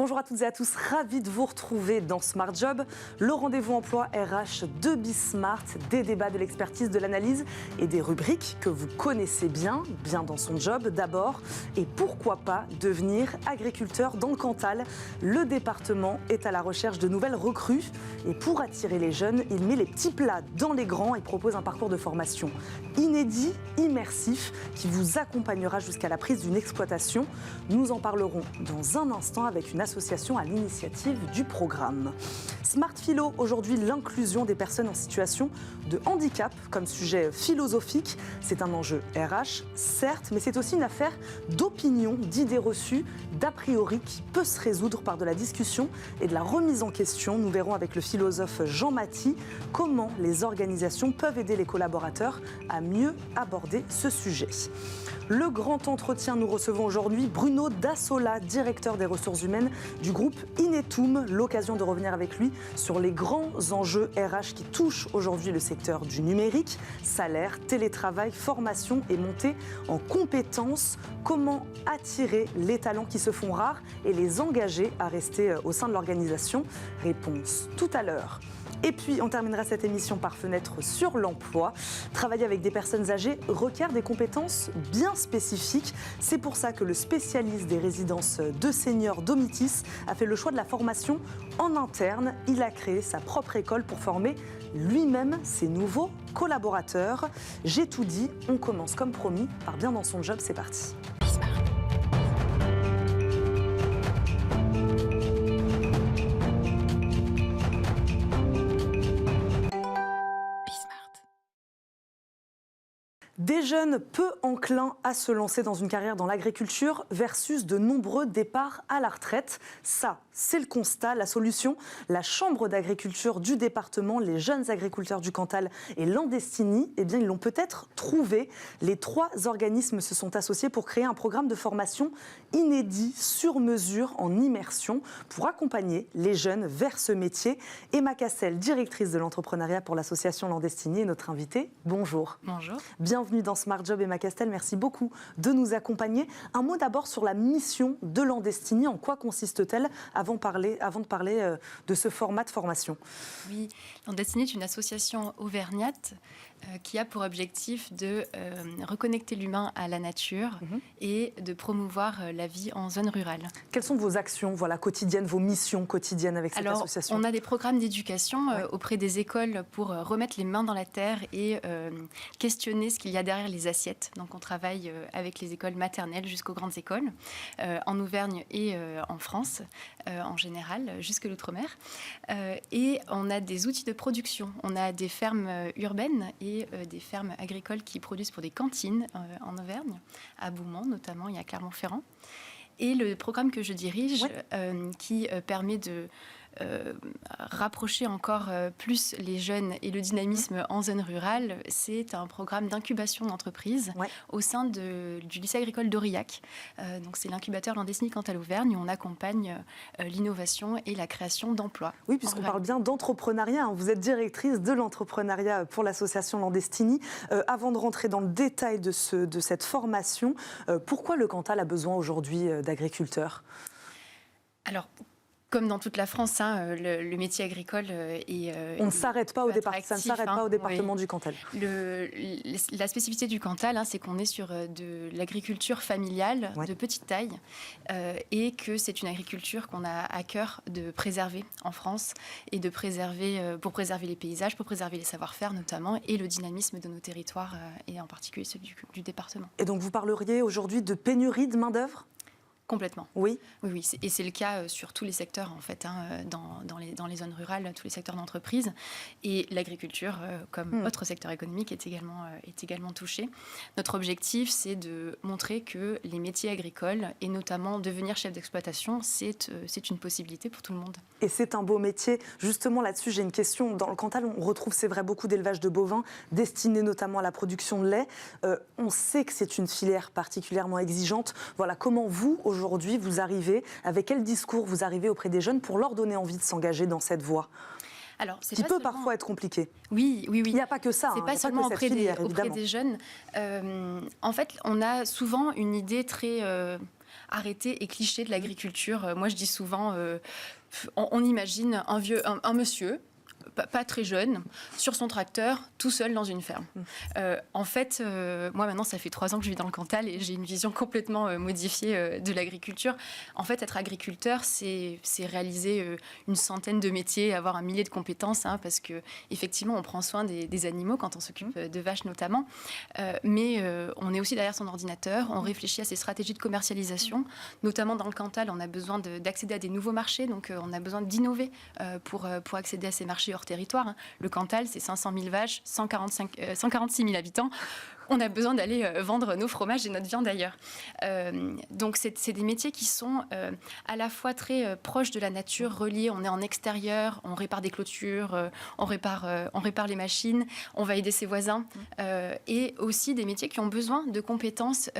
Bonjour à toutes et à tous, ravi de vous retrouver dans Smart Job, le rendez-vous emploi RH de Bismart, des débats, de l'expertise, de l'analyse et des rubriques que vous connaissez bien dans son job d'abord. Et pourquoi pas devenir agriculteur dans le Cantal. Le département est à la recherche de nouvelles recrues et pour attirer les jeunes, il met les petits plats dans les grands et propose un parcours de formation inédit, immersif, qui vous accompagnera jusqu'à la prise d'une exploitation. Nous en parlerons dans un instant avec une association à l'initiative du programme. Smart Philo, aujourd'hui l'inclusion des personnes en situation de handicap comme sujet philosophique. C'est un enjeu RH, certes, mais c'est aussi une affaire d'opinion, d'idées reçues, d'a priori qui peut se résoudre par de la discussion et de la remise en question. Nous verrons avec le philosophe Jean Maty comment les organisations peuvent aider les collaborateurs à mieux aborder ce sujet. Le grand entretien, nous recevons aujourd'hui Bruno Dassola, directeur des ressources humaines du groupe Inetum. L'occasion de revenir avec lui sur les grands enjeux RH qui touchent aujourd'hui le secteur du numérique, salaire, télétravail, formation et montée en compétences. Comment attirer les talents qui se font rares et les engager à rester au sein de l'organisation? Réponse tout à l'heure. Et puis, on terminera cette émission par fenêtre sur l'emploi. Travailler avec des personnes âgées requiert des compétences bien spécifiques. C'est pour ça que le spécialiste des résidences de seniors Domitis a fait le choix de la formation en interne. Il a créé sa propre école pour former lui-même ses nouveaux collaborateurs. J'ai tout dit, on commence comme promis par Bien dans son job, c'est parti. Des jeunes peu enclins à se lancer dans une carrière dans l'agriculture versus de nombreux départs à la retraite. Ça, c'est le constat. La solution, la Chambre d'agriculture du département, les jeunes agriculteurs du Cantal et Landestini, eh bien, ils l'ont peut-être trouvé. Les trois organismes se sont associés pour créer un programme de formation inédit, sur mesure, en immersion, pour accompagner les jeunes vers ce métier. Emma Cassel, directrice de l'entrepreneuriat pour l'association Landestini, est notre invitée. Bonjour. Bonjour. Bienvenue dans Smart Job, Emma Castel. Merci beaucoup de nous accompagner. Un mot d'abord sur la mission de Landestini. En quoi consiste-t-elle avant de parler de ce format de formation? Oui, Landestini est une association auvergnate qui a pour objectif de reconnecter l'humain à la nature et de promouvoir la vie en zone rurale. Quelles sont vos actions quotidiennes, vos missions quotidiennes avec cette association? On a des programmes d'éducation auprès des écoles pour remettre les mains dans la terre et questionner ce qu'il y a derrière les assiettes. Donc on travaille avec les écoles maternelles jusqu'aux grandes écoles, en Auvergne et en France en général, jusque l'outre-mer. Et on a des outils de production. On a des fermes urbaines et des fermes agricoles qui produisent pour des cantines en Auvergne, à Boumont notamment, il y a Clermont-Ferrand. Et le programme que je dirige, qui permet de rapprocher encore plus les jeunes et le dynamisme en zone rurale, c'est un programme d'incubation d'entreprise au sein du lycée agricole d'Aurillac. Donc c'est l'incubateur Landestini Cantal Auvergne où on accompagne l'innovation et la création d'emplois. Oui, puisqu'on parle bien d'entrepreneuriat. Vous êtes directrice de l'entrepreneuriat pour l'association Landestini. Avant de rentrer dans le détail de cette formation, pourquoi le Cantal a besoin aujourd'hui d'agriculteurs? Alors, comme dans toute la France, le métier agricole est... On ne s'arrête pas au département du Cantal. La spécificité du Cantal, c'est qu'on est sur de l'agriculture familiale de petite taille et que c'est une agriculture qu'on a à cœur de préserver en France et de préserver, pour préserver les paysages, pour préserver les savoir-faire notamment et le dynamisme de nos territoires et en particulier ceux du département. Et donc vous parleriez aujourd'hui de pénurie de main-d'œuvre ? Complètement. Oui. Oui. Et c'est le cas sur tous les secteurs, en fait, dans les zones rurales, tous les secteurs d'entreprise. Et l'agriculture, comme autre secteur économique, est également touchée. Notre objectif, c'est de montrer que les métiers agricoles, et notamment devenir chef d'exploitation, c'est une possibilité pour tout le monde. Et c'est un beau métier. Justement, là-dessus, j'ai une question. Dans le Cantal, on retrouve, c'est vrai, beaucoup d'élevage de bovins, destinés notamment à la production de lait. On sait que c'est une filière particulièrement exigeante. Voilà, comment vous, aujourd'hui, vous arrivez, avec quel discours vous arrivez auprès des jeunes pour leur donner envie de s'engager dans cette voie? Alors, qui peut parfois être compliqué. Oui. Il n'y a pas que ça. C'est pas seulement auprès des jeunes. En fait, on a souvent une idée très arrêter et clichés de l'agriculture. Moi, je dis souvent, on imagine un monsieur, pas très jeune, sur son tracteur, tout seul dans une ferme. En fait, moi maintenant, ça fait 3 ans que je vis dans le Cantal et j'ai une vision complètement modifiée de l'agriculture. En fait, être agriculteur, c'est réaliser une centaine de métiers, avoir 1 millier de compétences, parce que effectivement, on prend soin des animaux quand on s'occupe de vaches notamment. Mais on est aussi derrière son ordinateur, on réfléchit à ses stratégies de commercialisation. Notamment dans le Cantal, on a besoin d'accéder à des nouveaux marchés, donc on a besoin d'innover pour accéder à ces marchés hors territoire. Le Cantal, c'est 500 000 vaches, 146 000 habitants. On a besoin d'aller vendre nos fromages et notre viande ailleurs. Donc, c'est des métiers qui sont à la fois très proches de la nature, reliés. On est en extérieur, on répare des clôtures, on répare les machines, on va aider ses voisins. Et aussi des métiers qui ont besoin de compétences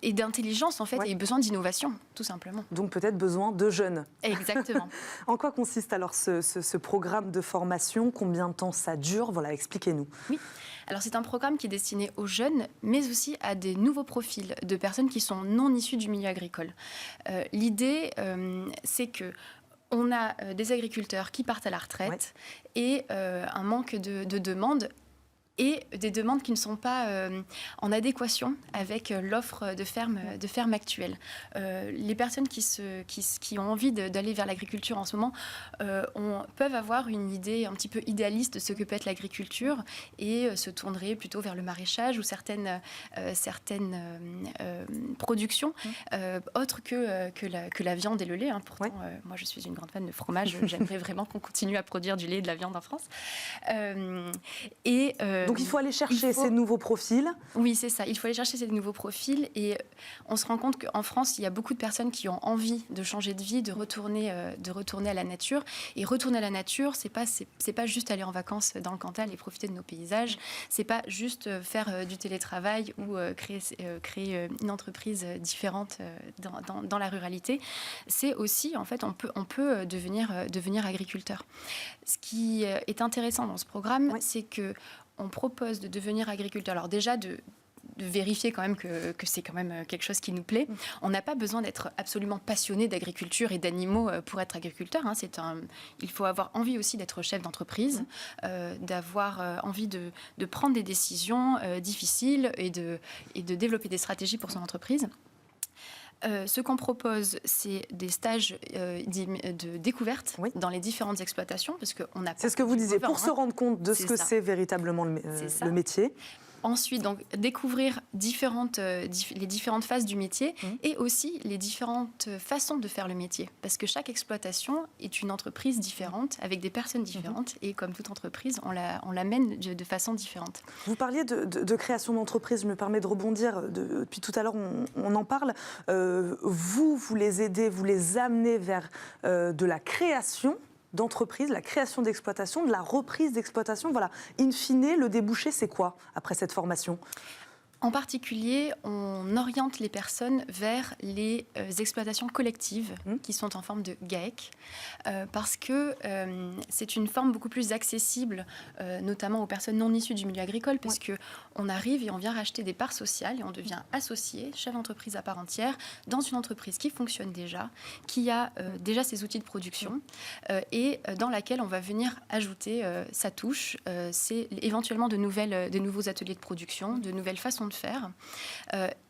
et d'intelligence, en fait, et besoin d'innovation, tout simplement. Donc peut-être besoin de jeunes. Exactement. En quoi consiste alors ce programme de formation? Combien de temps ça dure? Voilà, expliquez-nous. Oui. Alors c'est un programme qui est destiné aux jeunes, mais aussi à des nouveaux profils de personnes qui sont non issues du milieu agricole. L'idée, c'est que on a des agriculteurs qui partent à la retraite et un manque de demandes et des demandes qui ne sont pas en adéquation avec l'offre de ferme actuelle. Les personnes qui ont envie d'aller vers l'agriculture en ce moment peuvent avoir une idée un petit peu idéaliste de ce que peut être l'agriculture et se tourneraient plutôt vers le maraîchage ou certaines productions autres que la viande et le lait. Pourtant, moi, je suis une grande fan de fromage. J'aimerais vraiment qu'on continue à produire du lait et de la viande en France. Donc il faut aller chercher ces nouveaux profils. Oui, c'est ça. Il faut aller chercher ces nouveaux profils. Et on se rend compte qu'en France, il y a beaucoup de personnes qui ont envie de changer de vie, de retourner à la nature. Et retourner à la nature, c'est pas juste aller en vacances dans le Cantal et profiter de nos paysages. C'est pas juste faire du télétravail ou créer une entreprise différente dans la ruralité. C'est aussi, en fait, on peut devenir agriculteur. Ce qui est intéressant dans ce programme, c'est que on propose de devenir agriculteur. Alors déjà, de vérifier quand même que c'est quand même quelque chose qui nous plaît. On n'a pas besoin d'être absolument passionné d'agriculture et d'animaux pour être agriculteur. Il faut avoir envie aussi d'être chef d'entreprise, d'avoir envie de prendre des décisions difficiles et de développer des stratégies pour son entreprise. Ce qu'on propose, c'est des stages de découverte dans les différentes exploitations, parce qu'on a. C'est ce que vous disiez, pour se rendre compte de ce que c'est véritablement le métier. Ensuite, donc, découvrir les différentes phases du métier et aussi les différentes façons de faire le métier. Parce que chaque exploitation est une entreprise différente, avec des personnes différentes. Et comme toute entreprise, on la mène de façon différente. Vous parliez de création d'entreprise. Je me permets de rebondir. Depuis tout à l'heure, on en parle. Vous les aidez, vous les amenez vers de la création d'entreprise, la création d'exploitation, de la reprise d'exploitation. Voilà, in fine, le débouché, c'est quoi après cette formation ? En particulier, on oriente les personnes vers les exploitations collectives qui sont en forme de GAEC, parce que c'est une forme beaucoup plus accessible, notamment aux personnes non issues du milieu agricole, parce qu'on arrive et on vient racheter des parts sociales et on devient associé, chef d'entreprise à part entière, dans une entreprise qui fonctionne déjà, qui a déjà ses outils de production et dans laquelle on va venir ajouter sa touche. C'est éventuellement de nouveaux ateliers de production, de nouvelles façons de faire,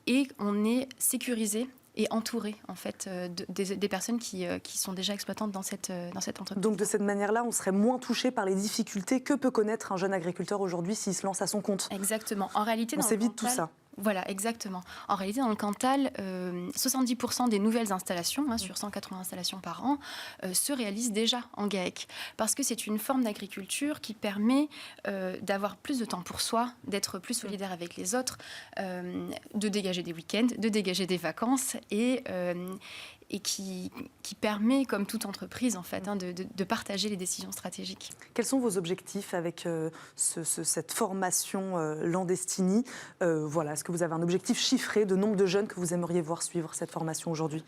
et on est sécurisé et entouré en fait des personnes qui sont déjà exploitantes dans cette entreprise. Donc de cette manière-là, on serait moins touché par les difficultés que peut connaître un jeune agriculteur aujourd'hui s'il se lance à son compte. Exactement. En réalité, on s'évite tout ça. Voilà, exactement. En réalité, dans le Cantal, 70% des nouvelles installations, sur 180 installations par an, se réalisent déjà en GAEC. Parce que c'est une forme d'agriculture qui permet d'avoir plus de temps pour soi, d'être plus solidaire avec les autres, de dégager des week-ends, de dégager des vacances et qui permet, comme toute entreprise, en fait, de partager les décisions stratégiques. Quels sont vos objectifs avec cette formation Landestini Voilà, est-ce que vous avez un objectif chiffré de nombre de jeunes que vous aimeriez voir suivre cette formation aujourd'hui ?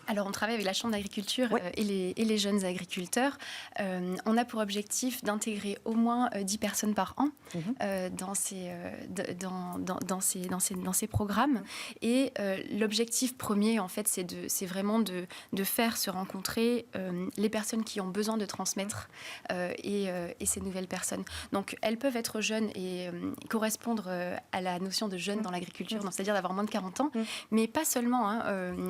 Alors, on travaille avec la Chambre d'agriculture et les jeunes agriculteurs. On a pour objectif d'intégrer au moins 10 personnes par an dans ces programmes. Et l'objectif premier, en fait, c'est vraiment de faire se rencontrer les personnes qui ont besoin de transmettre et ces nouvelles personnes. Donc, elles peuvent être jeunes et correspondre à la notion de jeune dans l'agriculture, c'est-à-dire d'avoir moins de 40 ans, mais pas seulement.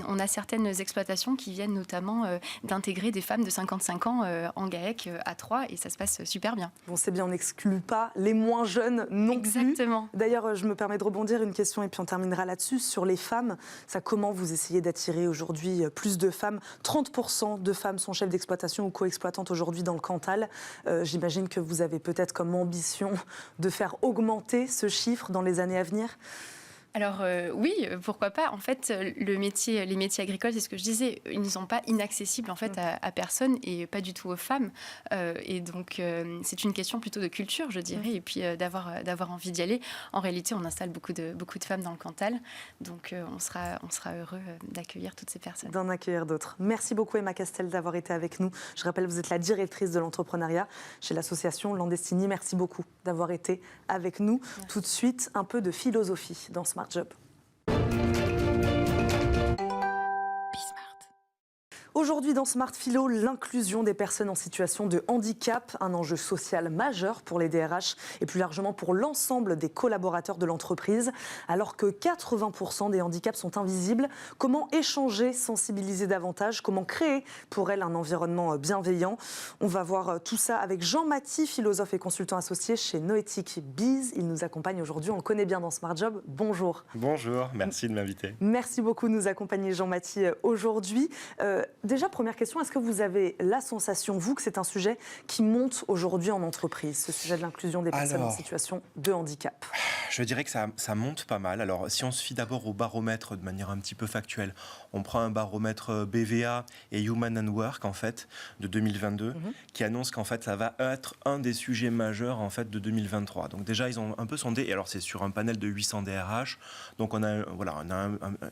On a certaines exploitations qui viennent notamment d'intégrer des femmes de 55 ans en GAEC à Troyes, et ça se passe super bien. Bon, c'est bien, on n'exclut pas les moins jeunes non plus. Exactement. D'ailleurs, je me permets de rebondir une question et puis on terminera là-dessus. Sur les femmes, comment vous essayez d'attirer aujourd'hui plus de femmes? 30% de femmes sont chefs d'exploitation ou co-exploitantes aujourd'hui dans le Cantal. J'imagine que vous avez peut-être comme ambition de faire augmenter ce chiffre dans les années à venir. Alors oui, pourquoi pas. En fait, les métiers agricoles, c'est ce que je disais, ils ne sont pas inaccessibles en fait à personne et pas du tout aux femmes. Et donc c'est une question plutôt de culture, je dirais, et puis d'avoir envie d'y aller. En réalité, on installe beaucoup de femmes dans le Cantal, donc on sera heureux d'accueillir toutes ces personnes. D'en accueillir d'autres. Merci beaucoup Emma Castel d'avoir été avec nous. Je rappelle, vous êtes la directrice de l'entrepreneuriat chez l'association Landestini. Merci beaucoup d'avoir été avec nous. Merci. Tout de suite, un peu de philosophie dans Smart Job. Aujourd'hui dans Smart Philo, l'inclusion des personnes en situation de handicap, un enjeu social majeur pour les DRH et plus largement pour l'ensemble des collaborateurs de l'entreprise. Alors que 80% des handicaps sont invisibles, comment échanger, sensibiliser davantage, comment créer pour elles un environnement bienveillant? On va voir tout ça avec Jean Mathie, philosophe et consultant associé chez Noétique Biz. Il nous accompagne aujourd'hui, on le connaît bien dans Smart Job. Bonjour. Bonjour, merci de m'inviter. Merci beaucoup de nous accompagner Jean Mathie aujourd'hui. Déjà, première question, est-ce que vous avez la sensation, vous, que c'est un sujet qui monte aujourd'hui en entreprise, ce sujet de l'inclusion des personnes en situation de handicap? Je dirais que ça monte pas mal. Alors, si on se fie d'abord au baromètre de manière un petit peu factuelle, on prend un baromètre BVA et Human and Work, en fait, de 2022, qui annonce qu'en fait, ça va être un des sujets majeurs, en fait, de 2023. Donc déjà, ils ont un peu sondé, et alors c'est sur un panel de 800 DRH, donc on a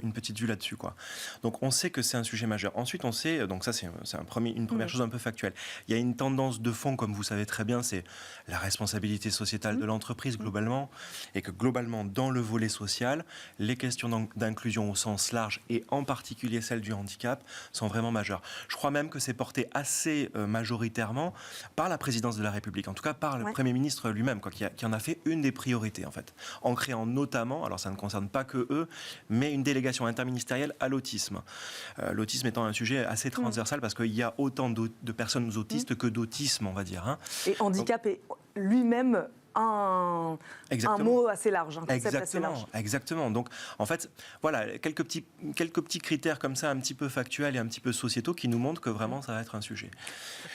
une petite vue là-dessus, quoi. Donc on sait que c'est un sujet majeur. Ensuite, on sait, donc ça c'est une première chose un peu factuelle. Il y a une tendance de fond, comme vous savez très bien, c'est la responsabilité sociétale de l'entreprise globalement, et que globalement, dans le volet social, les questions d'inclusion au sens large, et en particulier celles du handicap, sont vraiment majeures. Je crois même que c'est porté assez majoritairement par la présidence de la République, en tout cas par le Premier ministre lui-même, qui en a fait une des priorités, en fait, en créant notamment, alors ça ne concerne pas que eux, mais une délégation interministérielle à l'autisme. L'autisme étant un sujet assez transversal parce qu'il y a autant de personnes autistes que d'autisme, on va dire. Hein. Et handicap est lui-même un mot assez large, un concept assez large. Exactement. Donc, en fait, voilà, quelques petits critères comme ça, un petit peu factuels et un petit peu sociétaux, qui nous montrent que vraiment, ça va être un sujet.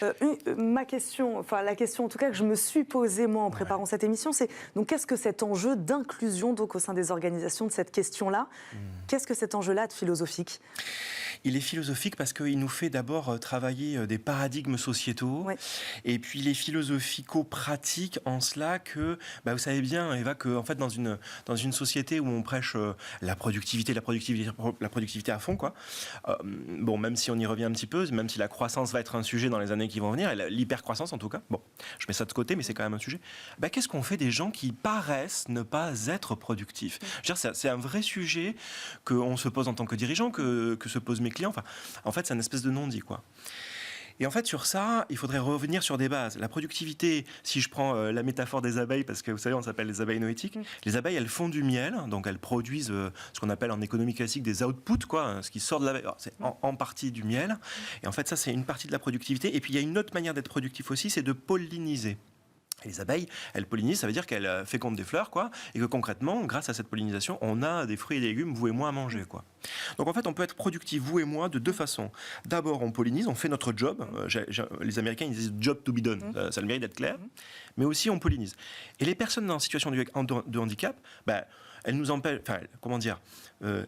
La question en tout cas que je me suis posée, moi, en préparant cette émission, c'est donc qu'est-ce que cet enjeu d'inclusion donc, au sein des organisations de cette question-là, qu'est-ce que cet enjeu-là est philosophique? Il est philosophique parce qu'il nous fait d'abord travailler des paradigmes sociétaux, et puis il est philosophico-pratique en cela que, vous savez bien, Eva, que en fait dans une société où on prêche la productivité à fond, quoi. Bon, même si on y revient un petit peu, même si la croissance va être un sujet dans les années qui vont venir, l'hypercroissance en tout cas. Bon, je mets ça de côté, mais c'est quand même un sujet. Qu'est-ce qu'on fait des gens qui paraissent ne pas être productifs? Je veux dire, c'est un vrai sujet qu'on se pose en tant que dirigeant, que se posent mes clients. Enfin, en fait, c'est une espèce de non-dit, quoi. Et en fait, sur ça, il faudrait revenir sur des bases. La productivité, si je prends la métaphore des abeilles, parce que vous savez, on s'appelle les abeilles noétiques, les abeilles, elles font du miel, donc elles produisent ce qu'on appelle en économie classique des outputs, quoi, ce qui sort de l'abeille. C'est en partie du miel. Et en fait, ça, c'est une partie de la productivité. Et puis, il y a une autre manière d'être productif aussi, c'est de polliniser. Et les abeilles, elles pollinisent, ça veut dire qu'elles fécondent des fleurs, quoi, et que concrètement, grâce à cette pollinisation, on a des fruits et légumes, vous et moi, à manger, quoi. Donc en fait, on peut être productif, vous et moi, de deux façons. D'abord, on pollinise, on fait notre job. Les Américains, ils disent « job to be done », ça a le mérite d'être clair. Mais aussi, on pollinise. Et les personnes en situation de handicap, elle nous empêche, enfin, comment dire,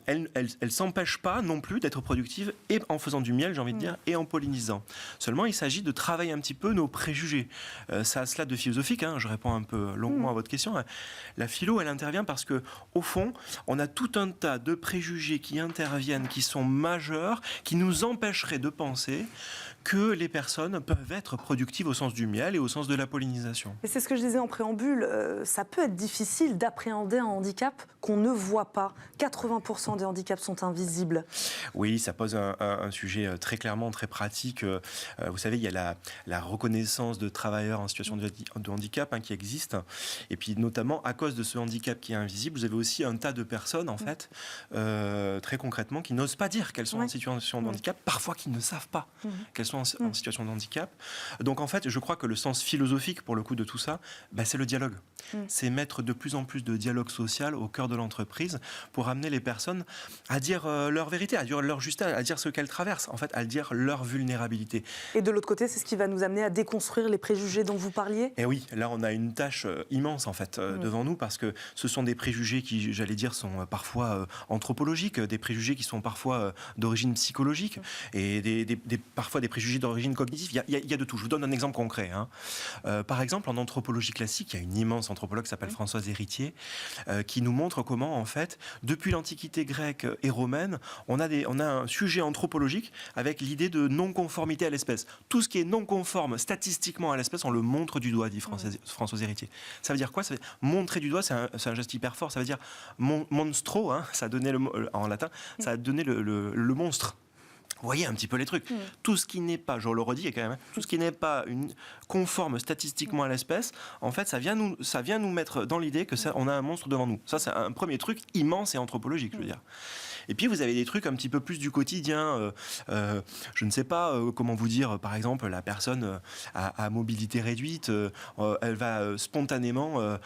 elle s'empêche pas non plus d'être productive et en faisant du miel, j'ai envie de dire, et en pollinisant. Seulement, il s'agit de travailler un petit peu nos préjugés. Ça a cela de philosophique, hein, je réponds un peu longuement à votre question. La philo, elle intervient parce que, au fond, on a tout un tas de préjugés qui interviennent, qui sont majeurs, qui nous empêcheraient de penser que les personnes peuvent être productives au sens du miel et au sens de la pollinisation. Et c'est ce que je disais en préambule, ça peut être difficile d'appréhender un handicap qu'on ne voit pas. 80% des handicaps sont invisibles. Oui, ça pose un sujet très clairement, très pratique. Vous savez, il y a la reconnaissance de travailleurs en situation de handicap qui existe. Et puis notamment, à cause de ce handicap qui est invisible, vous avez aussi un tas de personnes, en fait, très concrètement, qui n'osent pas dire qu'elles sont en situation de handicap, parfois qui ne savent pas qu'elles sont en situation de handicap. Donc en fait, je crois que le sens philosophique, pour le coup, de tout ça, c'est le dialogue. C'est mettre de plus en plus de dialogue social au cœur de l'entreprise pour amener les personnes à dire leur vérité, à dire leur justesse, à dire ce qu'elles traversent, en fait, à dire leur vulnérabilité. Et de l'autre côté, c'est ce qui va nous amener à déconstruire les préjugés dont vous parliez. Et oui, là, on a une tâche immense, en fait, devant nous, parce que ce sont des préjugés qui, j'allais dire, sont parfois anthropologiques, des préjugés qui sont parfois d'origine psychologique, et parfois des préjugés d'origine cognitive. Il y a de tout. Je vous donne un exemple concret. Par exemple, en anthropologie classique, il y a une immense anthropologue qui s'appelle Françoise Héritier, qui nous montre comment, en fait, depuis l'Antiquité grecque et romaine, on a un sujet anthropologique avec l'idée de non-conformité à l'espèce. Tout ce qui est non conforme statistiquement à l'espèce, on le montre du doigt, dit Françoise Héritier. Ça veut dire quoi? Ça veut dire, montrer du doigt, c'est un geste hyper fort. Ça veut dire monstro, ça a donné en latin, ça a donné le monstre. Vous voyez un petit peu les trucs. Tout ce qui n'est pas, je le redis quand même, tout ce qui n'est pas conforme statistiquement à l'espèce, en fait, ça vient nous mettre dans l'idée que on a un monstre devant nous. Ça, c'est un premier truc immense et anthropologique, je veux dire. Et puis, vous avez des trucs un petit peu plus du quotidien. Je ne sais pas comment vous dire, par exemple, la personne à mobilité réduite, elle va spontanément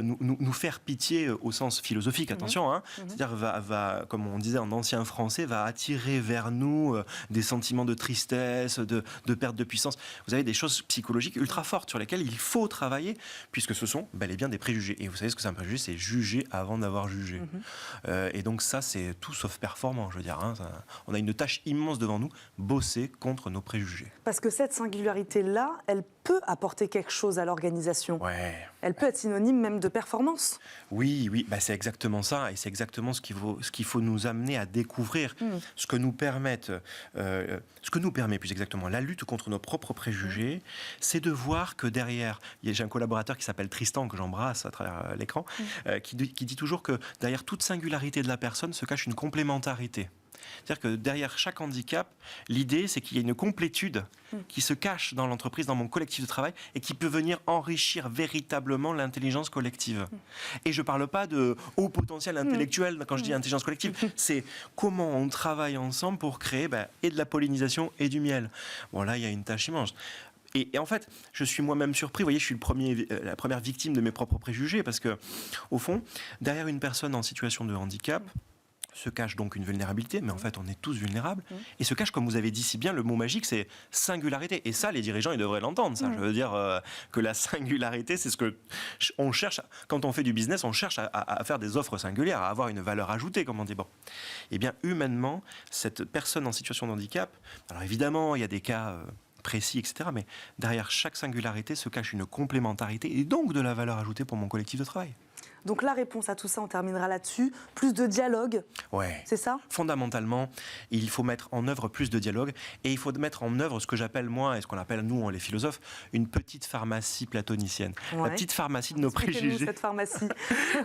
nous faire pitié au sens philosophique, attention. C'est-à-dire, va, comme on disait en ancien français, va attirer vers nous des sentiments de tristesse, de perte de puissance. Vous avez des choses psychologiques ultra fortes sur lesquelles il faut travailler, puisque ce sont bel et bien des préjugés. Et vous savez ce que c'est un préjugé? C'est juger avant d'avoir jugé. Et donc ça, c'est tout sauf performant, je veux dire. On a une tâche immense devant nous, bosser contre nos préjugés. Parce que cette singularité-là, elle peut apporter quelque chose à l'organisation. Ouais. Elle peut être synonyme même de performance. Oui, c'est exactement ça, et c'est exactement ce qu'il faut nous amener à découvrir, ce que nous permet plus exactement la lutte contre nos propres préjugés, c'est de voir que derrière, j'ai un collaborateur qui s'appelle Tristan, que j'embrasse à travers l'écran, qui dit toujours que derrière toute singularité de la personne se cache une complémentarité. C'est-à-dire que derrière chaque handicap, l'idée, c'est qu'il y a une complétude qui se cache dans l'entreprise, dans mon collectif de travail, et qui peut venir enrichir véritablement l'intelligence collective. Et je ne parle pas de haut potentiel intellectuel quand je dis intelligence collective, c'est comment on travaille ensemble pour créer et de la pollinisation et du miel. Bon, là, il y a une tâche immense. Et en fait, je suis moi-même surpris. Vous voyez, je suis la première victime de mes propres préjugés, parce que, au fond, derrière une personne en situation de handicap, se cache donc une vulnérabilité, mais en fait on est tous vulnérables, et se cache, comme vous avez dit si bien, le mot magique, c'est singularité. Et ça, les dirigeants, ils devraient l'entendre, ça. Je veux dire que la singularité, c'est ce que on cherche, quand on fait du business, on cherche à faire des offres singulières, à avoir une valeur ajoutée, comme on dit. Bon. Eh bien, humainement, cette personne en situation de handicap, alors évidemment, il y a des cas précis, etc., mais derrière chaque singularité se cache une complémentarité, et donc de la valeur ajoutée pour mon collectif de travail. Donc la réponse à tout ça, on terminera là-dessus, plus de dialogue, c'est ça? Fondamentalement, il faut mettre en œuvre plus de dialogue, et il faut mettre en œuvre ce que j'appelle moi, et ce qu'on appelle nous, les philosophes, une petite pharmacie platonicienne. La petite pharmacie de nos préjugés. Cette pharmacie.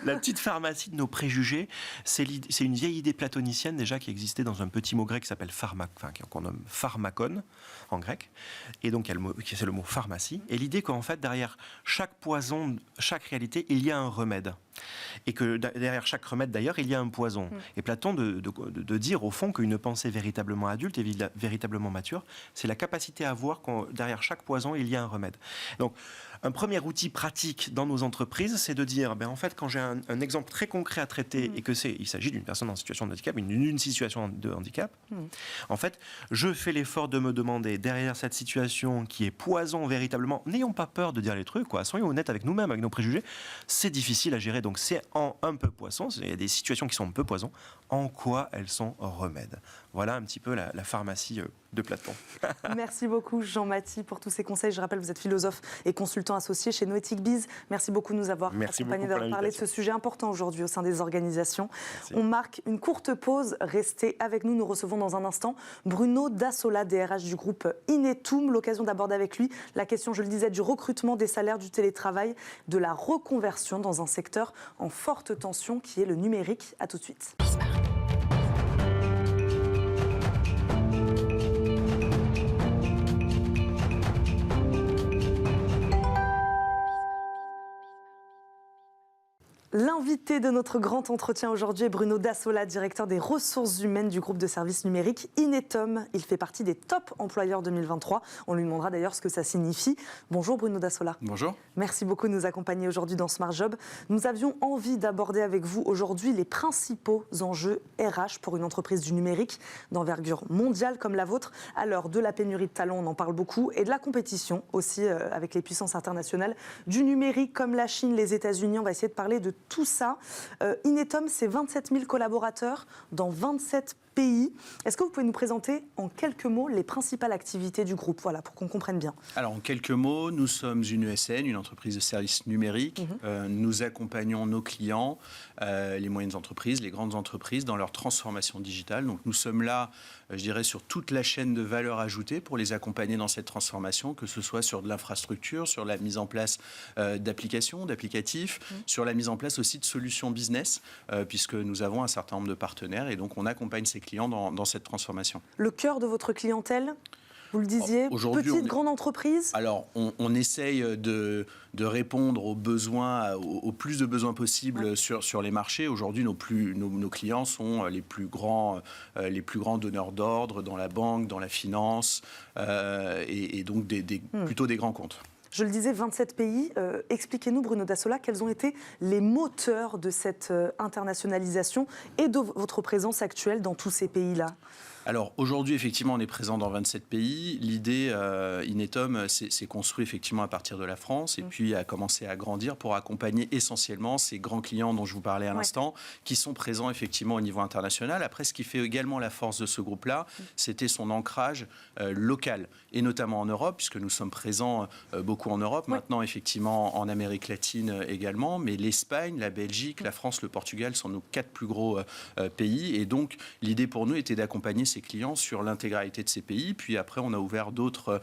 La petite pharmacie de nos préjugés, c'est une vieille idée platonicienne déjà qui existait dans un petit mot grec qui s'appelle qu'on nomme pharmakon en grec, et donc c'est le mot pharmacie, et l'idée qu'en fait derrière chaque poison, chaque réalité, il y a un remède. Et que derrière chaque remède, d'ailleurs, il y a un poison. Et Platon de dire, au fond, qu'une pensée véritablement adulte et véritablement mature, c'est la capacité à voir que derrière chaque poison, il y a un remède. Donc, un premier outil pratique dans nos entreprises, c'est de dire, en fait, quand j'ai un exemple très concret à traiter et il s'agit d'une personne en situation de handicap, une situation de handicap, en fait, je fais l'effort de me demander, derrière cette situation qui est poison véritablement, n'ayons pas peur de dire les trucs, soyons honnêtes avec nous-mêmes, avec nos préjugés, c'est difficile à gérer, donc c'est un peu poisson, il y a des situations qui sont un peu poison, en quoi elles sont remèdes. Voilà un petit peu la pharmacie de Platon. Merci beaucoup Jean-Mathie pour tous ces conseils. Je rappelle, vous êtes philosophe et consultant associé chez Noetic Biz. Merci beaucoup de nous avoir accompagnés, d'avoir parlé de ce sujet important aujourd'hui au sein des organisations. Merci. On marque une courte pause. Restez avec nous. Nous recevons dans un instant Bruno Dassola, DRH du groupe Inetum. L'occasion d'aborder avec lui la question, je le disais, du recrutement, des salaires, du télétravail, de la reconversion dans un secteur en forte tension qui est le numérique. À tout de suite. L'invité de notre grand entretien aujourd'hui est Bruno Dassola, directeur des ressources humaines du groupe de services numériques Inetum. Il fait partie des top employeurs 2023. On lui demandera d'ailleurs ce que ça signifie. Bonjour Bruno Dassola. Bonjour. Merci beaucoup de nous accompagner aujourd'hui dans Smart Job. Nous avions envie d'aborder avec vous aujourd'hui les principaux enjeux RH pour une entreprise du numérique d'envergure mondiale comme la vôtre. À l'heure de la pénurie de talents, on en parle beaucoup, et de la compétition aussi avec les puissances internationales du numérique comme la Chine, les États-Unis. On va essayer de parler de tout ça. Inetum, c'est 27 000 collaborateurs dans 27 pays. Est-ce que vous pouvez nous présenter en quelques mots les principales activités du groupe, voilà, pour qu'on comprenne bien? Alors en quelques mots, nous sommes une ESN, une entreprise de services numériques. Nous accompagnons nos clients, les moyennes entreprises, les grandes entreprises dans leur transformation digitale. Donc nous sommes là, je dirais, sur toute la chaîne de valeur ajoutée pour les accompagner dans cette transformation, que ce soit sur de l'infrastructure, sur la mise en place d'applications, d'applicatifs, sur la mise en place aussi de solutions business, puisque nous avons un certain nombre de partenaires et donc on accompagne ces clients dans cette transformation. Le cœur de votre clientèle, vous le disiez, petite, grande entreprise? Alors, on essaye de répondre aux besoins, au plus de besoins possibles sur les marchés. Aujourd'hui, nos clients sont les plus grands donneurs d'ordre dans la banque, dans la finance, et donc plutôt des grands comptes. Je le disais, 27 pays. Expliquez-nous, Bruno Dassola, quels ont été les moteurs de cette internationalisation et de votre présence actuelle dans tous ces pays-là? Alors aujourd'hui, effectivement, on est présent dans 27 pays. L'idée, Inetum, c'est construit effectivement à partir de la France et puis a commencé à grandir pour accompagner essentiellement ces grands clients dont je vous parlais à l'instant, qui sont présents effectivement au niveau international. Après, ce qui fait également la force de ce groupe-là, c'était son ancrage local, et notamment en Europe, puisque nous sommes présents beaucoup en Europe, maintenant effectivement en Amérique latine également, mais l'Espagne, la Belgique, la France, le Portugal sont nos 4 plus gros pays. Et donc, l'idée pour nous était d'accompagner ses clients sur l'intégralité de ces pays. Puis après, on a ouvert d'autres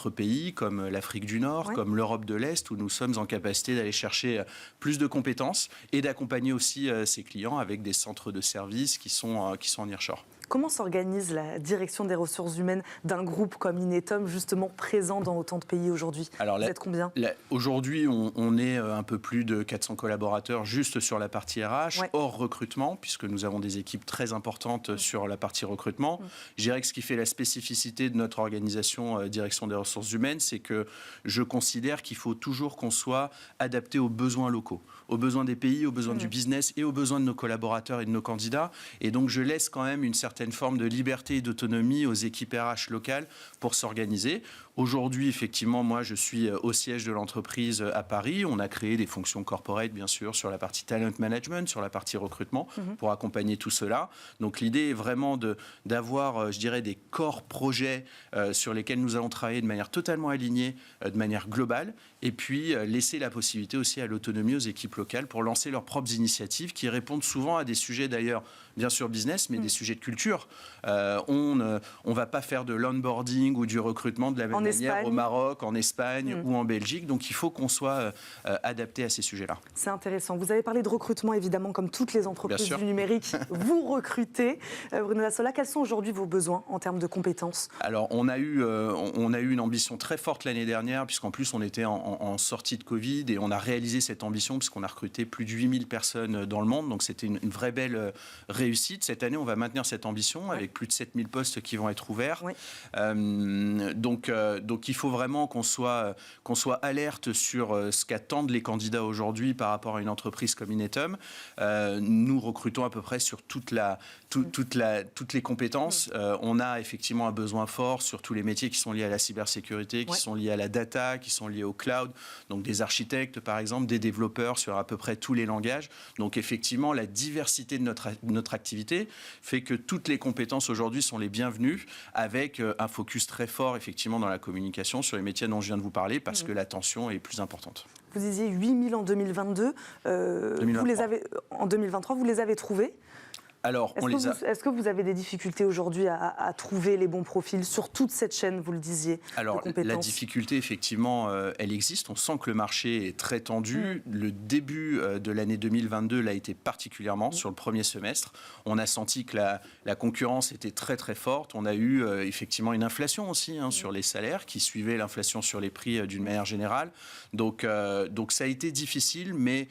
pays comme l'Afrique du Nord, comme l'Europe de l'Est, où nous sommes en capacité d'aller chercher plus de compétences et d'accompagner aussi ces clients avec des centres de services qui sont en nearshore. Comment s'organise la direction des ressources humaines d'un groupe comme Inetum, justement présent dans autant de pays aujourd'hui? Vous êtes combien? Aujourd'hui, on est un peu plus de 400 collaborateurs juste sur la partie RH, hors recrutement, puisque nous avons des équipes très importantes sur la partie recrutement. Je dirais que ce qui fait la spécificité de notre organisation direction des ressources humaines, c'est que je considère qu'il faut toujours qu'on soit adapté aux besoins locaux, aux besoins des pays, aux besoins du business et aux besoins de nos collaborateurs et de nos candidats. Et donc, je laisse quand même une certaine forme de liberté et d'autonomie aux équipes RH locales pour s'organiser. Aujourd'hui, effectivement, moi, je suis au siège de l'entreprise à Paris. On a créé des fonctions corporate, bien sûr, sur la partie talent management, sur la partie recrutement, pour accompagner tout cela. Donc, l'idée est vraiment d'avoir, je dirais, des corps projets sur lesquels nous allons travailler de manière totalement alignée, de manière globale, et puis laisser la possibilité aussi à l'autonomie aux équipes locales pour lancer leurs propres initiatives qui répondent souvent à des sujets, d'ailleurs, bien sûr business, mais des sujets de culture. On ne va pas faire de l'onboarding ou du recrutement de la même manière au Maroc, en Espagne ou en Belgique. Donc, il faut qu'on soit adapté à ces sujets-là. C'est intéressant. Vous avez parlé de recrutement, évidemment, comme toutes les entreprises du numérique. Vous recrutez. Bruno Dassola, quels sont aujourd'hui vos besoins en termes de compétences? Alors, on a eu une ambition très forte l'année dernière, puisqu'en plus, on était en sortie de Covid et on a réalisé cette ambition, puisqu'on a recruté plus de 8000 personnes dans le monde. Donc, c'était une vraie belle réussite. Cette année, on va maintenir cette ambition avec plus de 7000 postes qui vont être ouverts. Donc, il faut vraiment qu'on soit alerte sur ce qu'attendent les candidats aujourd'hui par rapport à une entreprise comme Inetum. Nous recrutons à peu près sur toutes les compétences. On a effectivement un besoin fort sur tous les métiers qui sont liés à la cybersécurité, qui sont liés à la data, qui sont liés au cloud. Donc des architectes, par exemple, des développeurs sur à peu près tous les langages. Donc effectivement, la diversité de notre activité fait que toutes les compétences aujourd'hui sont les bienvenues, avec un focus très fort effectivement dans la communication sur les métiers dont je viens de vous parler, parce que la tension est plus importante. Vous disiez 8 000 en 2022. En 2023, vous les avez trouvés? Alors, est-ce que vous avez des difficultés aujourd'hui à trouver les bons profils sur toute cette chaîne, vous le disiez? Alors, la difficulté, effectivement, elle existe. On sent que le marché est très tendu. Le début de l'année 2022 l'a été particulièrement sur le premier semestre. On a senti que la concurrence était très, très forte. On a eu effectivement une inflation aussi sur les salaires qui suivait l'inflation sur les prix d'une manière générale. Donc, ça a été difficile, mais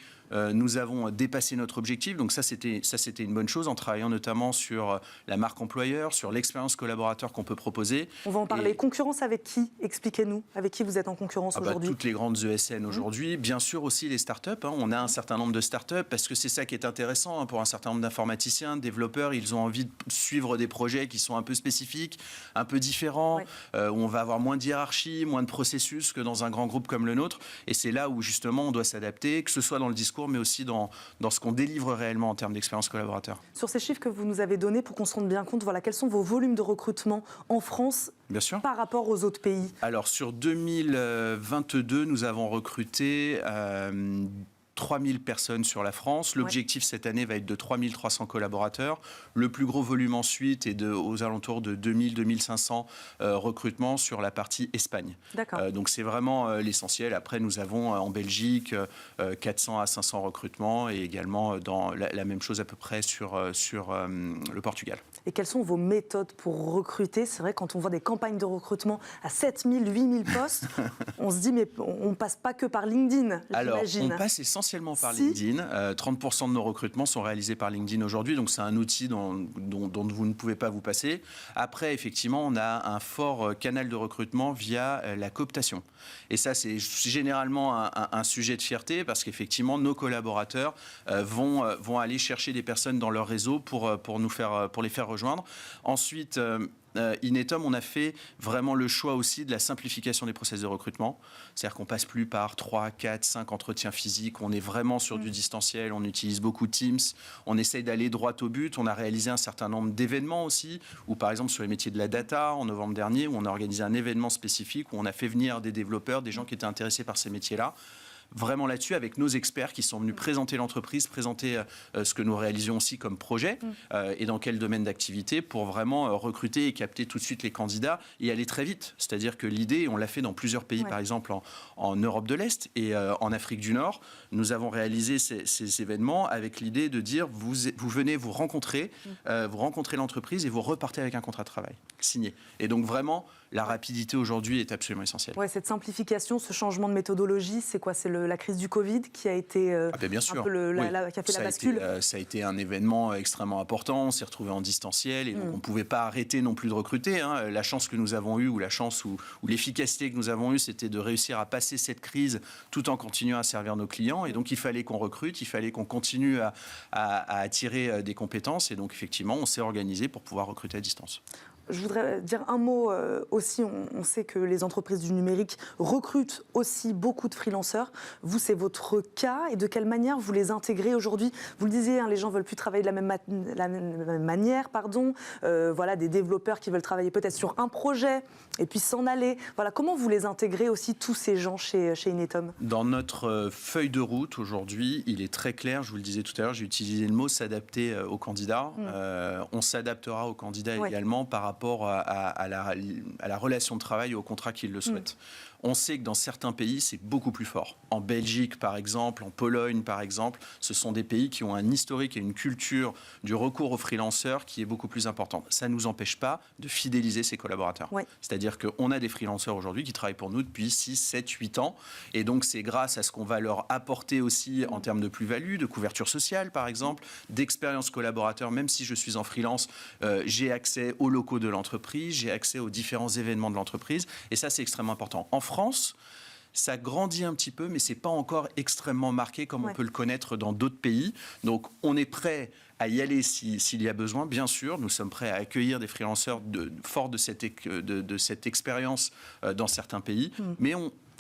nous avons dépassé notre objectif. Donc ça, c'était une bonne chose en travaillant notamment sur la marque employeur, sur l'expérience collaborateur qu'on peut proposer. On va en parler. Concurrence avec qui? Expliquez-nous. Avec qui vous êtes en concurrence aujourd'hui? Toutes les grandes ESN aujourd'hui. Bien sûr aussi les startups. On a un certain nombre de startups parce que c'est ça qui est intéressant pour un certain nombre d'informaticiens, de développeurs. Ils ont envie de suivre des projets qui sont un peu spécifiques, un peu différents, où on va avoir moins de hiérarchie, moins de processus que dans un grand groupe comme le nôtre. Et c'est là où justement on doit s'adapter, que ce soit dans le discours, mais aussi dans ce qu'on délivre réellement en termes d'expérience collaborateur. Sur ces chiffres que vous nous avez donnés, pour qu'on se rende bien compte, quels sont vos volumes de recrutement en France par rapport aux autres pays? Alors, sur 2022, nous avons recruté 3000 personnes sur la France. L'objectif cette année va être de 3300 collaborateurs. Le plus gros volume ensuite est aux alentours de 2000-2500 recrutements sur la partie Espagne. Donc c'est vraiment l'essentiel. Après, nous avons en Belgique 400 à 500 recrutements et également dans la même chose à peu près sur le Portugal. Et quelles sont vos méthodes pour recruter? C'est vrai, quand on voit des campagnes de recrutement à 7000, 8000 postes, on se dit, mais on ne passe pas que par LinkedIn, j'imagine. Alors, on passe essentiellement par LinkedIn. 30% de nos recrutements sont réalisés par LinkedIn aujourd'hui, donc c'est un outil dont vous ne pouvez pas vous passer. Après, effectivement, on a un fort canal de recrutement via la cooptation. Et ça, c'est généralement un sujet de fierté, parce qu'effectivement, nos collaborateurs vont aller chercher des personnes dans leur réseau pour les faire rejoindre. Ensuite, Inetum, on a fait vraiment le choix aussi de la simplification des process de recrutement. C'est-à-dire qu'on passe plus par 3, 4, 5 entretiens physiques. On est vraiment sur du distanciel. On utilise beaucoup Teams. On essaye d'aller droit au but. On a réalisé un certain nombre d'événements aussi, ou par exemple sur les métiers de la data, en novembre dernier, où on a organisé un événement spécifique où on a fait venir des développeurs, des gens qui étaient intéressés par ces métiers-là. Vraiment là-dessus, avec nos experts qui sont venus présenter l'entreprise, présenter ce que nous réalisions aussi comme projet et dans quel domaine d'activité, pour vraiment recruter et capter tout de suite les candidats et aller très vite. C'est-à-dire que l'idée, on l'a fait dans plusieurs pays, par exemple en Europe de l'Est et en Afrique du Nord, nous avons réalisé ces événements avec l'idée de dire, vous venez vous rencontrer l'entreprise et vous repartez avec un contrat de travail signé. Et donc vraiment, la rapidité aujourd'hui est absolument essentielle. Ouais, cette simplification, ce changement de méthodologie, c'est quoi? C'est la crise du Covid qui a été bien sûr. Un peu qui a fait la bascule. Ça a été un événement extrêmement important. On s'est retrouvés en distanciel et donc on ne pouvait pas arrêter non plus de recruter. La chance que nous avons eue, ou l'efficacité que nous avons eue, c'était de réussir à passer cette crise tout en continuant à servir nos clients. Et donc il fallait qu'on recrute, il fallait qu'on continue à attirer des compétences. Et donc effectivement, on s'est organisé pour pouvoir recruter à distance. Je voudrais dire un mot aussi. On sait que les entreprises du numérique recrutent aussi beaucoup de freelanceurs. Vous, c'est votre cas. Et de quelle manière vous les intégrez aujourd'hui? Vous le disiez, les gens ne veulent plus travailler de la même manière. Voilà, des développeurs qui veulent travailler peut-être sur un projet et puis s'en aller. Voilà, comment vous les intégrez aussi, tous ces gens chez Inetum? Dans notre feuille de route aujourd'hui, il est très clair, je vous le disais tout à l'heure, j'ai utilisé le mot s'adapter aux candidats. On s'adaptera aux candidats également par rapport à la relation de travail et au contrat qu'ils le souhaitent. On sait que dans certains pays, c'est beaucoup plus fort. En Belgique, par exemple, en Pologne, par exemple, ce sont des pays qui ont un historique et une culture du recours aux freelanceurs qui est beaucoup plus importante. Ça ne nous empêche pas de fidéliser ces collaborateurs. Ouais. C'est-à-dire qu'on a des freelanceurs aujourd'hui qui travaillent pour nous depuis 6, 7, 8 ans. Et donc, c'est grâce à ce qu'on va leur apporter aussi en termes de plus-value, de couverture sociale, par exemple, d'expérience collaborateur. Même si je suis en freelance, j'ai accès aux locaux de l'entreprise, j'ai accès aux différents événements de l'entreprise. Et ça, c'est extrêmement important. En France, ça grandit un petit peu, mais ce n'est pas encore extrêmement marqué comme on peut le connaître dans d'autres pays. Donc, on est prêt à y aller s'il y a besoin, bien sûr. Nous sommes prêts à accueillir des freelanceurs forts de cette expérience dans certains pays. Mais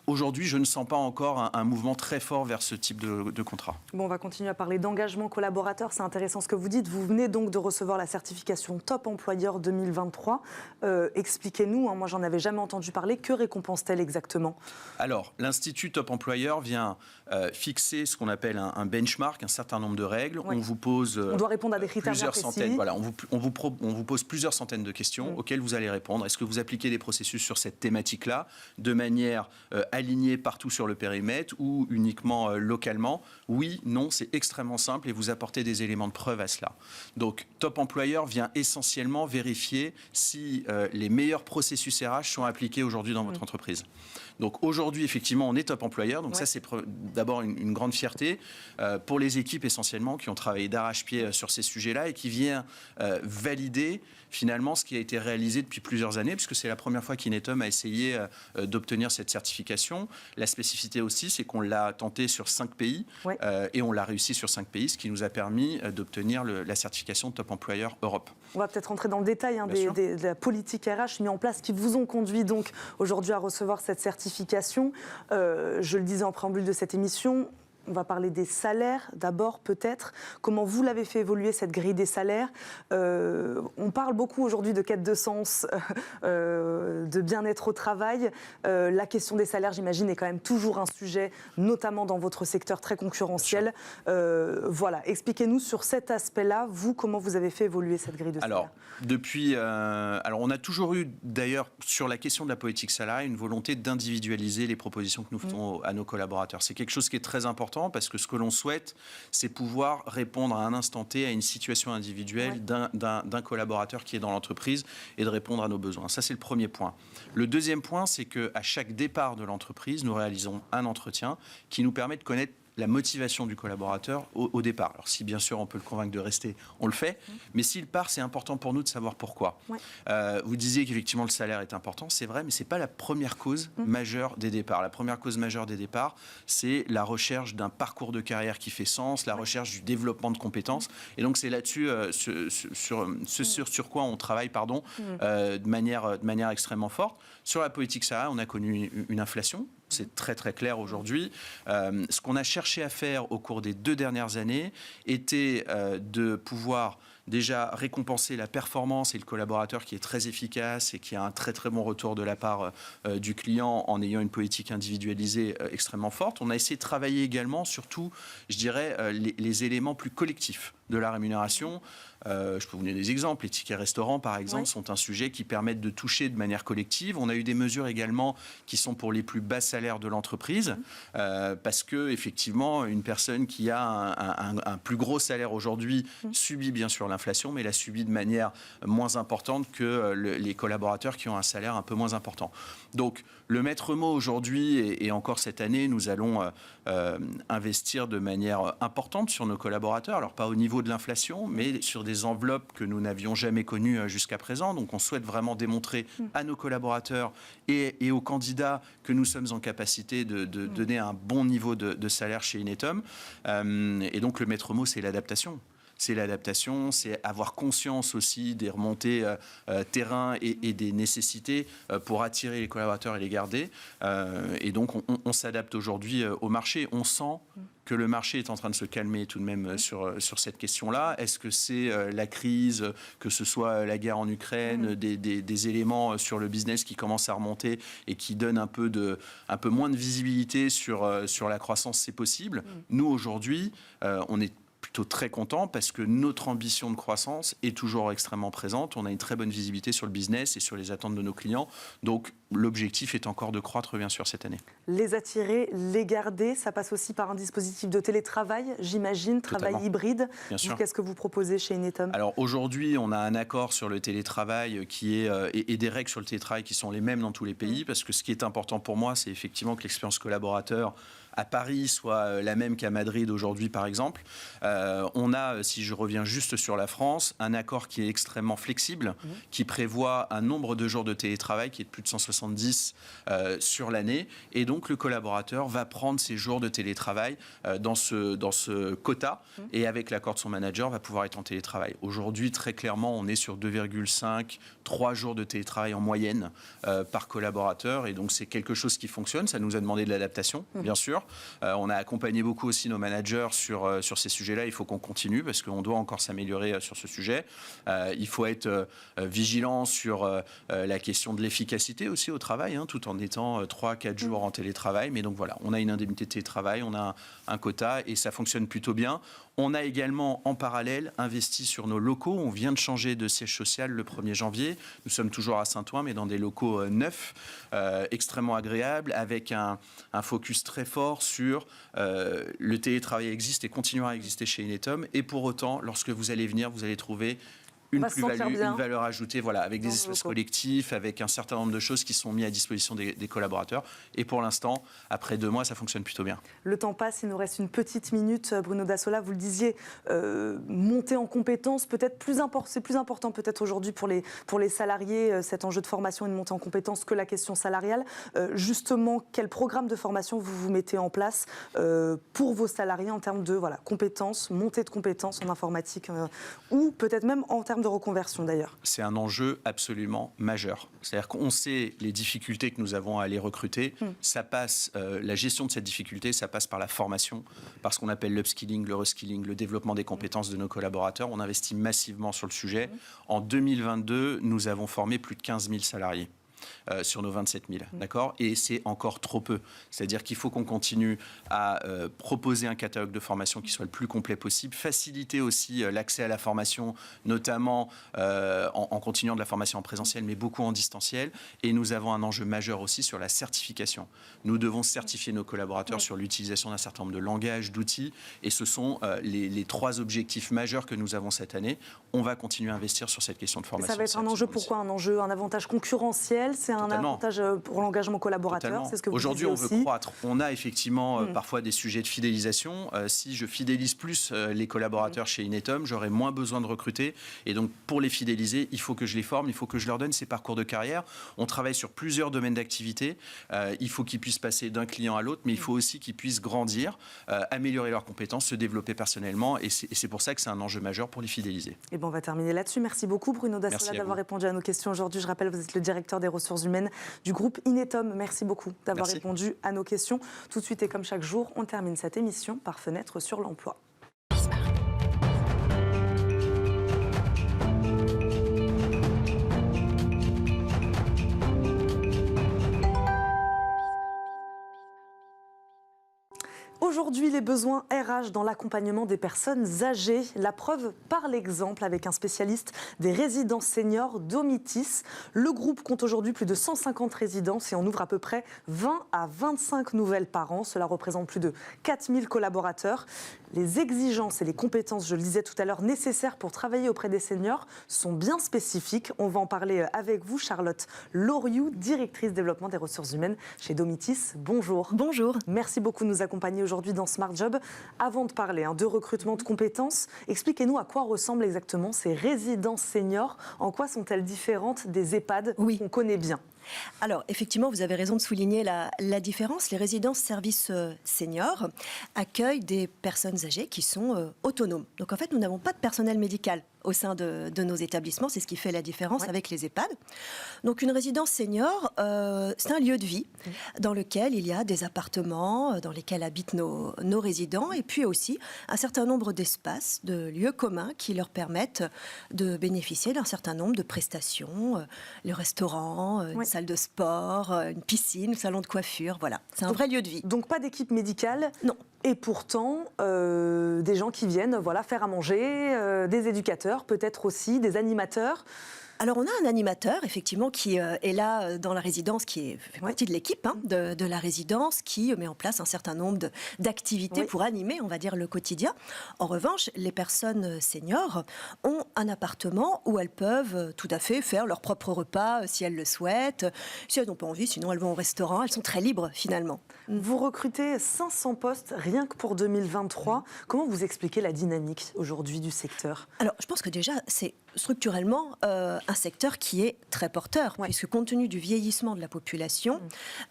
aujourd'hui, je ne sens pas encore un mouvement très fort vers ce type de contrat. Bon, on va continuer à parler d'engagement collaborateur. C'est intéressant ce que vous dites. Vous venez donc de recevoir la certification Top Employeur 2023. Expliquez-nous, moi j'en avais jamais entendu parler. Que récompense-t-elle exactement ? Alors, l'Institut Top Employeur vient fixer ce qu'on appelle un benchmark, un certain nombre de règles. Oui. On vous pose on doit répondre à des critères plusieurs bien précis. centaines. Voilà, on vous pose plusieurs centaines de questions auxquelles vous allez répondre. Est-ce que vous appliquez des processus sur cette thématique-là de manière aligné partout sur le périmètre ou uniquement localement? Oui, non, c'est extrêmement simple et vous apportez des éléments de preuve à cela. Donc, Top Employeur vient essentiellement vérifier si les meilleurs processus RH sont appliqués aujourd'hui dans votre entreprise. Donc aujourd'hui, effectivement, on est Top Employeur. Donc ça, c'est d'abord une grande fierté pour les équipes essentiellement qui ont travaillé d'arrache-pied sur ces sujets-là et qui vient valider finalement ce qui a été réalisé depuis plusieurs années, puisque c'est la première fois qu'Inetum a essayé d'obtenir cette certification. La spécificité aussi, c'est qu'on l'a tenté sur 5 pays et on l'a réussi sur 5 pays, ce qui nous a permis d'obtenir la certification Top Employeur Europe. On va peut-être rentrer dans le détail de la politique RH mis en place qui vous ont conduit donc aujourd'hui à recevoir cette certification. Je le disais en préambule de cette émission, on va parler des salaires d'abord peut-être. Comment vous l'avez fait évoluer cette grille des salaires ? On parle beaucoup aujourd'hui de quête de sens, de bien-être au travail. La question des salaires, j'imagine, est quand même toujours un sujet, notamment dans votre secteur très concurrentiel. Voilà, expliquez-nous sur cet aspect-là, vous, comment vous avez fait évoluer cette grille de salaire ? Alors, on a toujours eu d'ailleurs sur la question de la politique salariale une volonté d'individualiser les propositions que nous faisons à nos collaborateurs. C'est quelque chose qui est très important parce que ce que l'on souhaite, c'est pouvoir répondre à un instant T à une situation individuelle d'un collaborateur qui est dans l'entreprise et de répondre à nos besoins. Ça, c'est le premier point. Le deuxième point, c'est qu'à chaque départ de l'entreprise, nous réalisons un entretien qui nous permet de connaître la motivation du collaborateur au départ. Alors si bien sûr on peut le convaincre de rester, on le fait, mais s'il part, c'est important pour nous de savoir pourquoi. Vous disiez qu'effectivement le salaire est important, c'est vrai, mais ce n'est pas la première cause majeure des départs. La première cause majeure des départs, c'est la recherche d'un parcours de carrière qui fait sens, la recherche du développement de compétences, et donc c'est là-dessus sur quoi on travaille de manière extrêmement forte. Sur la politique salariale, on a connu une inflation. C'est très très clair aujourd'hui. Ce qu'on a cherché à faire au cours des 2 dernières années était de pouvoir déjà récompenser la performance et le collaborateur qui est très efficace et qui a un très très bon retour de la part du client en ayant une politique individualisée extrêmement forte. On a essayé de travailler également surtout, je dirais, les éléments plus collectifs de la rémunération. Je peux vous donner des exemples. Les tickets restaurants, par exemple, sont un sujet qui permettent de toucher de manière collective. On a eu des mesures également qui sont pour les plus bas salaires de l'entreprise, parce que effectivement, une personne qui a un plus gros salaire aujourd'hui subit bien sûr l'inflation, mais la subit de manière moins importante que les collaborateurs qui ont un salaire un peu moins important. Donc, le maître mot aujourd'hui, et encore cette année, nous allons investir de manière importante sur nos collaborateurs. Alors, pas au niveau de l'inflation, mais sur des enveloppes que nous n'avions jamais connues jusqu'à présent. Donc, on souhaite vraiment démontrer à nos collaborateurs et aux candidats que nous sommes en capacité de donner un bon niveau de salaire chez Inetum. Et donc, le maître mot, c'est l'adaptation. C'est l'adaptation, c'est avoir conscience aussi des remontées terrain et des nécessités pour attirer les collaborateurs et les garder. Et donc, on s'adapte aujourd'hui au marché. On sent que le marché est en train de se calmer tout de même sur cette question-là. Est-ce que c'est la crise, que ce soit la guerre en Ukraine, des éléments sur le business qui commencent à remonter et qui donnent un peu moins de visibilité sur la croissance, c'est possible. Nous, aujourd'hui, on est plutôt très content parce que notre ambition de croissance est toujours extrêmement présente. On a une très bonne visibilité sur le business et sur les attentes de nos clients. Donc, l'objectif est encore de croître, bien sûr, cette année. Les attirer, les garder, ça passe aussi par un dispositif de télétravail, j'imagine, travail hybride. Bien sûr. Qu'est-ce que vous proposez chez Inetum ? Alors aujourd'hui, on a un accord sur le télétravail et des règles sur le télétravail qui sont les mêmes dans tous les pays, parce que ce qui est important pour moi, c'est effectivement que l'expérience collaborateur à Paris soit la même qu'à Madrid aujourd'hui, par exemple. On a, si je reviens juste sur la France, un accord qui est extrêmement flexible, qui prévoit un nombre de jours de télétravail qui est de plus de 170 sur l'année. Et donc, le collaborateur va prendre ses jours de télétravail dans ce quota et avec l'accord de son manager, va pouvoir être en télétravail. Aujourd'hui, très clairement, on est sur 2,5, 3 jours de télétravail en moyenne par collaborateur. Et donc, c'est quelque chose qui fonctionne. Ça nous a demandé de l'adaptation, bien sûr. On a accompagné beaucoup aussi nos managers sur ces sujets-là. Il faut qu'on continue parce qu'on doit encore s'améliorer sur ce sujet. Il faut être vigilant sur la question de l'efficacité aussi au travail, tout en étant 3-4 jours en télétravail. Mais donc voilà, on a une indemnité de télétravail, on a un quota et ça fonctionne plutôt bien. On a également, en parallèle, investi sur nos locaux. On vient de changer de siège social le 1er janvier. Nous sommes toujours à Saint-Ouen, mais dans des locaux neufs, extrêmement agréables, avec un focus très fort sur le télétravail existe et continuera à exister chez Inetum. Et pour autant, lorsque vous allez venir, vous allez trouver une plus-value, une valeur ajoutée, voilà, avec des espaces collectifs, avec un certain nombre de choses qui sont mises à disposition des collaborateurs. Et pour l'instant, après 2 mois, ça fonctionne plutôt bien. Le temps passe, il nous reste une petite minute. Bruno Dassola, vous le disiez, monter en compétences, peut-être c'est plus important peut-être aujourd'hui pour les salariés, cet enjeu de formation et de montée en compétences que la question salariale. Justement, quel programme de formation vous mettez en place pour vos salariés en termes de compétences, montée de compétences en informatique ou peut-être même en termes de reconversion d'ailleurs? C'est un enjeu absolument majeur. C'est-à-dire qu'on sait les difficultés que nous avons à les recruter. Ça passe, la gestion de cette difficulté, ça passe par la formation, par ce qu'on appelle l'upskilling, le reskilling, le développement des compétences de nos collaborateurs. On investit massivement sur le sujet. En 2022, nous avons formé plus de 15 000 salariés. Sur nos 27 000, d'accord ? Et c'est encore trop peu. C'est-à-dire qu'il faut qu'on continue à proposer un catalogue de formation qui soit le plus complet possible, faciliter aussi l'accès à la formation, notamment en continuant de la formation en présentiel, mais beaucoup en distanciel. Et nous avons un enjeu majeur aussi sur la certification. Nous devons certifier nos collaborateurs sur l'utilisation d'un certain nombre de langages, d'outils, et ce sont les 3 objectifs majeurs que nous avons cette année. On va continuer à investir sur cette question de formation. Et ça va être un enjeu, pourquoi un enjeu, un avantage concurrentiel? C'est un avantage pour l'engagement collaborateur. C'est ce que vous Aujourd'hui, on veut aussi croître. On a effectivement parfois des sujets de fidélisation. Si je fidélise plus les collaborateurs chez Inetum, j'aurai moins besoin de recruter. Et donc, pour les fidéliser, il faut que je les forme, il faut que je leur donne ces parcours de carrière. On travaille sur plusieurs domaines d'activité. Il faut qu'ils puissent passer d'un client à l'autre, mais il faut aussi qu'ils puissent grandir, améliorer leurs compétences, se développer personnellement. Et c'est pour ça que c'est un enjeu majeur pour les fidéliser. Et on va terminer là-dessus. Merci beaucoup, Bruno Dassola, d'avoir répondu à nos questions aujourd'hui. Je rappelle, vous êtes le directeur des ressources humaines du groupe Inetum. Merci beaucoup d'avoir répondu à nos questions. Tout de suite et comme chaque jour, on termine cette émission par Fenêtre sur l'emploi. Aujourd'hui, les besoins RH dans l'accompagnement des personnes âgées. La preuve par l'exemple avec un spécialiste des résidences seniors Domitis. Le groupe compte aujourd'hui plus de 150 résidences et en ouvre à peu près 20 à 25 nouvelles par an. Cela représente plus de 4000 collaborateurs. Les exigences et les compétences, je le disais tout à l'heure, nécessaires pour travailler auprès des seniors sont bien spécifiques. On va en parler avec vous, Charlotte Loriou, directrice développement des ressources humaines chez Domitis. Bonjour. Bonjour. Merci beaucoup de nous accompagner aujourd'hui dans Smart Job. Avant de parler de recrutement de compétences, expliquez-nous à quoi ressemblent exactement ces résidences seniors. En quoi sont-elles différentes des EHPAD qu'on connaît bien ? Alors, effectivement, vous avez raison de souligner la différence. Les résidences services seniors accueillent des personnes âgées qui sont autonomes. Donc, en fait, nous n'avons pas de personnel médical au sein de nos établissements. C'est ce qui fait la différence avec les EHPAD. Donc, une résidence senior, c'est un lieu de vie dans lequel il y a des appartements dans lesquels habitent nos résidents et puis aussi un certain nombre d'espaces, de lieux communs qui leur permettent de bénéficier d'un certain nombre de prestations, le restaurant, une salle de sport, une piscine, un salon de coiffure, voilà. C'est un vrai lieu de vie. Donc pas d'équipe médicale ? Non. Et pourtant, des gens qui viennent faire à manger, des éducateurs, peut-être aussi des animateurs. Alors, on a un animateur, effectivement, qui est là dans la résidence, qui fait partie de l'équipe de la résidence, qui met en place un certain nombre d'activités pour animer, on va dire, le quotidien. En revanche, les personnes seniors ont un appartement où elles peuvent tout à fait faire leur propre repas si elles le souhaitent. Si elles n'ont pas envie, sinon elles vont au restaurant. Elles sont très libres, finalement. Vous recrutez 500 postes rien que pour 2023. Comment vous expliquez la dynamique aujourd'hui du secteur? Alors, je pense que déjà, c'est structurellement un secteur qui est très porteur, puisque compte tenu du vieillissement de la population,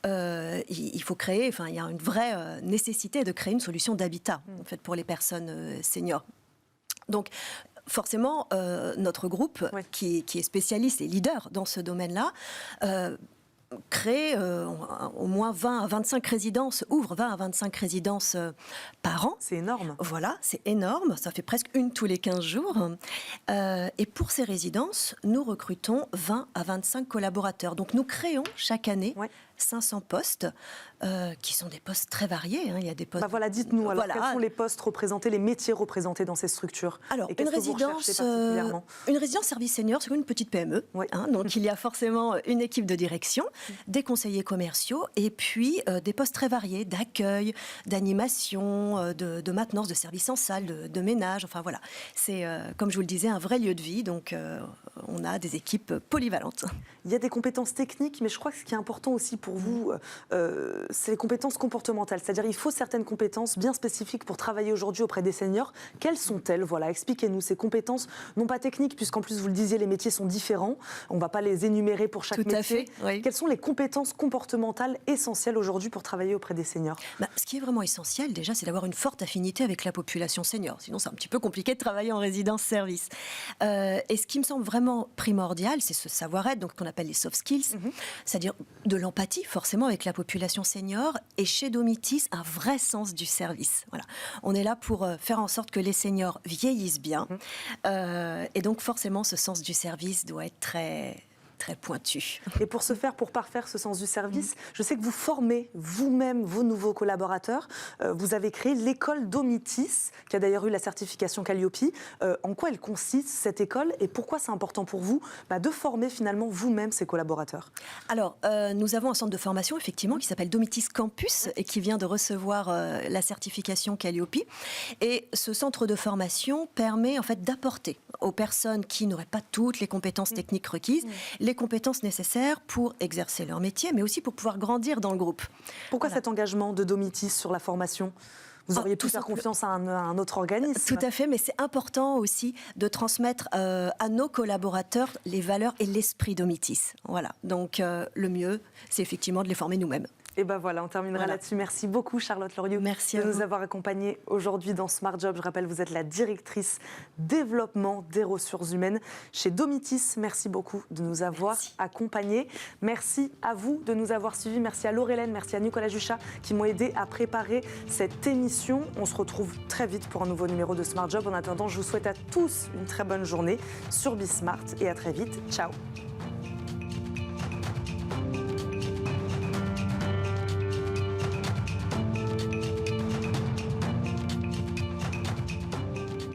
il faut créer, il y a une vraie nécessité de créer une solution d'habitat en fait, pour les personnes seniors. Donc, forcément, notre groupe, qui est spécialiste et leader dans ce domaine-là, crée au moins 20 à 25 résidences, ouvre 20 à 25 résidences par an. C'est énorme. Voilà, c'est énorme. Ça fait presque une tous les 15 jours. Et pour ces résidences, nous recrutons 20 à 25 collaborateurs. Donc nous créons chaque année 500 postes, qui sont des postes très variés. Il y a des postes... dites-nous, alors, quels sont les postes représentés, les métiers représentés dans ces structures? Alors, une résidence service senior, c'est comme une petite PME. Donc, il y a forcément une équipe de direction, des conseillers commerciaux, et puis des postes très variés, d'accueil, d'animation, de maintenance, de service en salle, de ménage. Enfin, voilà. C'est, comme je vous le disais, un vrai lieu de vie. Donc, on a des équipes polyvalentes. Il y a des compétences techniques, mais je crois que ce qui est important aussi pour vous, c'est les compétences comportementales. C'est-à-dire il faut certaines compétences bien spécifiques pour travailler aujourd'hui auprès des seniors. Quelles sont-elles? Voilà, expliquez-nous ces compétences, non pas techniques, puisqu'en plus, vous le disiez, les métiers sont différents. On ne va pas les énumérer pour chaque métier. Tout à fait, oui. Quelles sont les compétences comportementales essentielles aujourd'hui pour travailler auprès des seniors? Ce qui est vraiment essentiel, déjà, c'est d'avoir une forte affinité avec la population senior. Sinon, c'est un petit peu compliqué de travailler en résidence-service. Et ce qui me semble vraiment primordial, c'est ce savoir-être, donc qu'on appelle les soft skills, c'est-à-dire de l'empathie, forcément, avec la population senior, et chez Domitis, un vrai sens du service. Voilà. On est là pour faire en sorte que les seniors vieillissent bien, et donc forcément, ce sens du service doit être très pointu. Et pour ce faire, pour parfaire ce sens du service, je sais que vous formez vous-même vos nouveaux collaborateurs. Vous avez créé l'école Domitis, qui a d'ailleurs eu la certification Calliope. En quoi elle consiste, cette école, et pourquoi c'est important pour vous de former finalement vous-même ces collaborateurs? Alors, nous avons un centre de formation, effectivement, qui s'appelle Domitis Campus, et qui vient de recevoir la certification Calliope. Et ce centre de formation permet en fait d'apporter aux personnes qui n'auraient pas toutes les compétences techniques requises, les compétences nécessaires pour exercer leur métier, mais aussi pour pouvoir grandir dans le groupe. Pourquoi cet engagement de Domitis sur la formation? Vous auriez pu faire confiance à un autre organisme? Tout à fait, mais c'est important aussi de transmettre à nos collaborateurs les valeurs et l'esprit Domitis. Voilà. Donc le mieux, c'est effectivement de les former nous-mêmes. Et voilà, on terminera là-dessus. Merci beaucoup Charlotte Loriot de nous avoir accompagnés aujourd'hui dans Smart Job. Je rappelle, vous êtes la directrice développement des ressources humaines chez Domitis. Merci beaucoup de nous avoir accompagnés. Merci à vous de nous avoir suivis. Merci à Laure-Hélène, merci à Nicolas Juchat qui m'ont aidé à préparer cette émission. On se retrouve très vite pour un nouveau numéro de Smart Job. En attendant, je vous souhaite à tous une très bonne journée sur Bismart et à très vite. Ciao.